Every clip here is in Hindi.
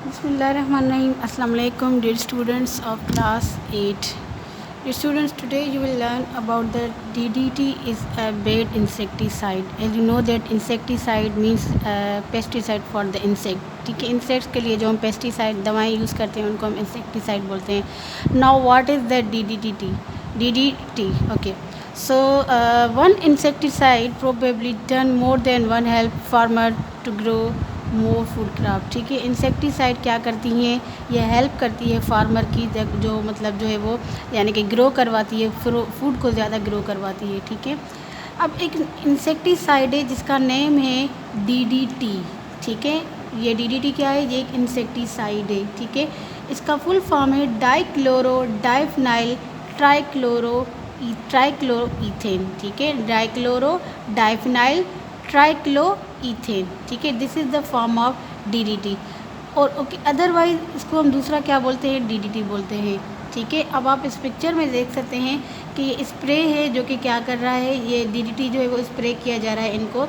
Bismillahirrahmanirrahim. Assalamu alaikum, dear students of class 8. Dear students, today you will learn about the DDT is a bait insecticide. As you know that insecticide means pesticide for the insect. ठीक है, इंसेक्ट्स के लिए जो हम पेस्टिसाइड दवाएं यूज़ करते हैं उनको हम इंसेक्टिसाइड बोलते हैं. Now what is the DDT? Okay. So one insecticide probably done more than one help farmer to grow more food crop. ठीक है, इंसेक्टिसाइड क्या करती हैं, ये हेल्प करती है फार्मर की जो मतलब जो है वो यानी कि ग्रो करवाती है, फूड को ज़्यादा ग्रो करवाती है. ठीक है, अब एक इंसेक्टिसाइड है जिसका नेम है DDT. ठीक है, ये DDT क्या है, ये एक इंसेक्टिसाइड है. ठीक है, इसका फुल फॉर्म है डाइक्लोरो डाइफनाइल ट्राइक्लोरोईथेन. ठीक है, डाइक्लोरो डाइफनाइल ट्राइक्लोईथेन. ठीक है, this is the form of DDT. और ओके, अदरवाइज इसको हम दूसरा क्या बोलते हैं, DDT बोलते हैं. ठीक है, अब आप इस पिक्चर में देख सकते हैं कि ये स्प्रे है जो कि क्या कर रहा है, ये DDT जो है वो स्प्रे किया जा रहा है इनको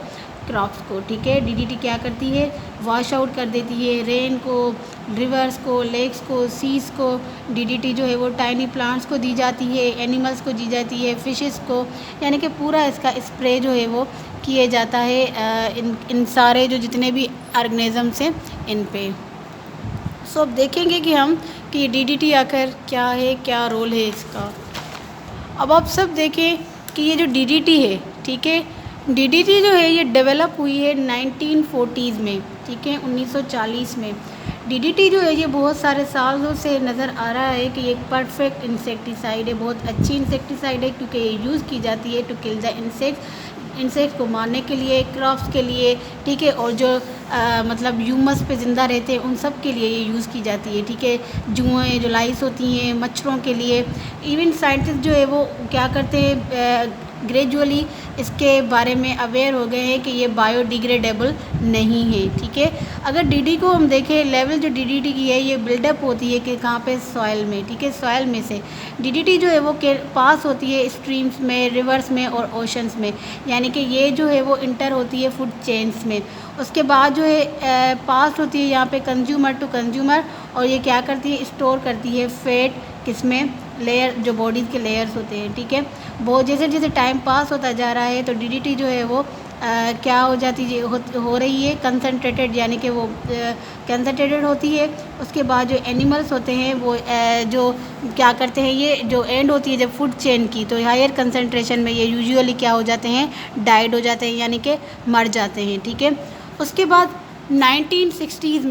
क्रॉप्स को. ठीक है, DDT क्या करती है, वॉश आउट कर देती है रेन को, रिवर्स को, लेक्स को, सीज को. DDT जो है वो टाइनी प्लांट्स को दी जाती है, एनिमल्स को दी जाती है, फिशेस को, यानी कि पूरा इसका स्प्रे जो है वो किए जाता है इन सारे जो जितने भी ऑर्गेनिज़म्स हैं इन पे. सो अब देखेंगे कि हम कि DDT आखिर क्या है, क्या रोल है इसका. अब आप सब देखें कि ये जो DDT है, ठीक है, DDT जो है ये डेवलप हुई है 1940s में. ठीक है, 1940 में DDT जो है ये बहुत सारे सालों से नज़र आ रहा है कि ये एक परफेक्ट इंसेक्टिसाइड है, बहुत अच्छी इंसेक्टिसाइड है क्योंकि ये यूज़ की जाती है टू किल द इंसेक्ट्स को मारने के लिए, क्रॉप्स के लिए. ठीक है, और जो मतलब ह्यूमस पे ज़िंदा रहते हैं उन सब के लिए ये यूज़ की जाती है. ठीक है, जुएँ जो लाइस होती हैं मच्छरों के लिए. इवन साइंटिस्ट जो है वो क्या करते हैं, ग्रेजुअली इसके बारे में अवेयर हो गए हैं कि ये बायोडिग्रेडेबल नहीं है. ठीक है, अगर DDT को हम देखें, लेवल जो DDT की है ये बिल्डअप होती है कि कहाँ पे, सॉइल में. ठीक है, सॉइल में से DDT जो है वो के पास होती है स्ट्रीम्स में, रिवर्स में और ओशंस में, यानी कि ये जो है वो इंटर होती है फूड चेन्स में. उसके बाद जो है पास होती है यहाँ पे कंज्यूमर टू कंज्यूमर, और ये क्या करती है, स्टोर करती है फैट किसमें, लेयर जो बॉडीज़ के लेयर्स होते हैं. ठीक है, वो जैसे जैसे टाइम पास होता जा रहा है तो DDT जो है वो क्या हो जाती है, हो रही है कंसनट्रेटेड, यानी कि वो कंसनट्रेटेड होती है. उसके बाद जो एनिमल्स होते हैं वो जो क्या करते हैं, ये जो एंड होती है जब फूड चेन की, तो हायर कंसनट्रेशन में ये यूजुअली क्या हो जाते हैं, डाइड हो जाते हैं, यानी कि मर जाते हैं. ठीक है, उसके बाद 1960s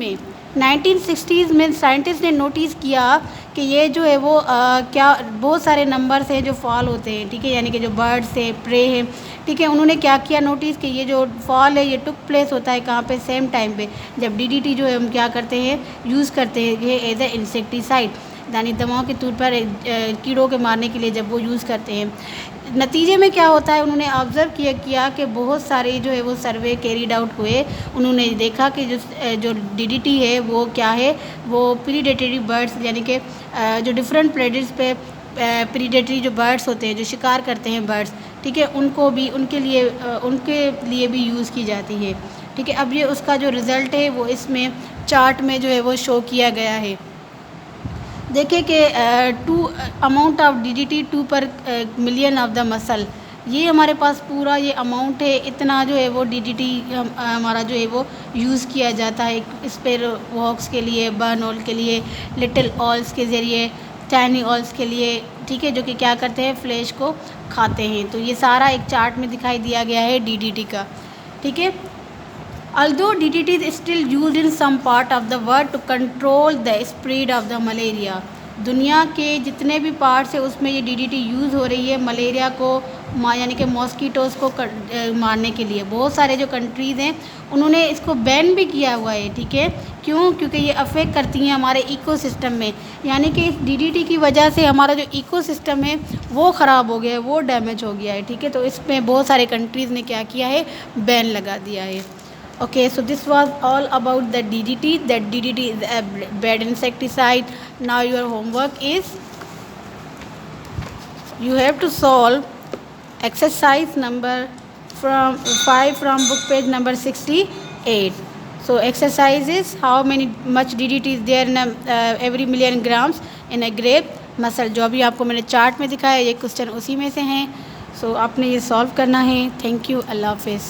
में साइंटिस्ट ने नोटिस किया कि ये जो है वो क्या बहुत सारे नंबर्स हैं जो फॉल होते हैं. ठीक है, यानी कि जो बर्ड्स है, प्रे है. ठीक है, उन्होंने क्या किया, नोटिस कि ये जो फॉल है ये टुक प्लेस होता है कहाँ पे, सेम टाइम पे जब DDT जो है हम क्या करते हैं, यूज़ करते हैं ये एज ए इंसेक्टिसाइड, यानी दवाओं के तौर पर कीड़ों के मारने के लिए जब वो यूज़ करते हैं. नतीजे में क्या होता है, उन्होंने ऑब्ज़र्व किया कि बहुत सारे जो है वो सर्वे कैरीड आउट हुए. उन्होंने देखा कि जो DDT है वो क्या है, वो प्रीडेटरी बर्ड्स, यानी कि जो डिफरेंट प्रेडेटर्स पे प्रीडेटरी जो बर्ड्स होते हैं, जो शिकार करते हैं बर्ड्स. ठीक है, उनको भी उनके लिए भी यूज़ की जाती है. ठीक है, अब ये उसका जो रिज़ल्ट है वो इसमें चार्ट में जो है वो शो किया गया है. देखिए कि अमाउंट ऑफ DDT 2 पर मिलियन ऑफ द मसल, ये हमारे पास पूरा ये अमाउंट है, इतना जो है वो DDT हमारा जो है वो यूज़ किया जाता है स्पेर वॉक्स के लिए, बर्न ऑल के लिए, लिटिल ऑल्स के ज़रिए, टाइनी ऑल्स के लिए. ठीक है, जो कि क्या करते हैं, फ्लैश को खाते हैं. तो ये सारा एक चार्ट में दिखाई दिया गया है DDT का. ठीक है, although DDT is still used in some part of the world to control the spread of the malaria. दुनिया के जितने भी पार्ट्स है उसमें ये DDT यूज़ हो रही है मलेरिया को यानी कि मॉस्किटोज़ को मारने के लिए. बहुत सारे जो कंट्रीज़ हैं उन्होंने इसको बैन भी किया हुआ है. ठीक है, क्यों, क्योंकि ये अफेक्ट करती हैं हमारे इकोसिस्टम में, यानी कि इस DDT की वजह से हमारा जो इकोसिस्टम है वो ख़राब हो गया है, वो डैमेज हो गया है. ठीक है, तो इसमें बहुत सारे कंट्रीज़ ने क्या किया है, बैन लगा दिया है. Okay, so this was all about the DDT. That DDT is a bad insecticide. Now your homework is you have to solve exercise number from 5 from book page number 68. So exercises, how many much DDT is there in every million grams in a grape muscle. जो अभी आपको मैंने चार्ट में दिखाया ये क्वेश्चन उसी में से हैं। सो आपने ये सॉल्व करना है। थैंक यू, अल्लाह हाफिज़।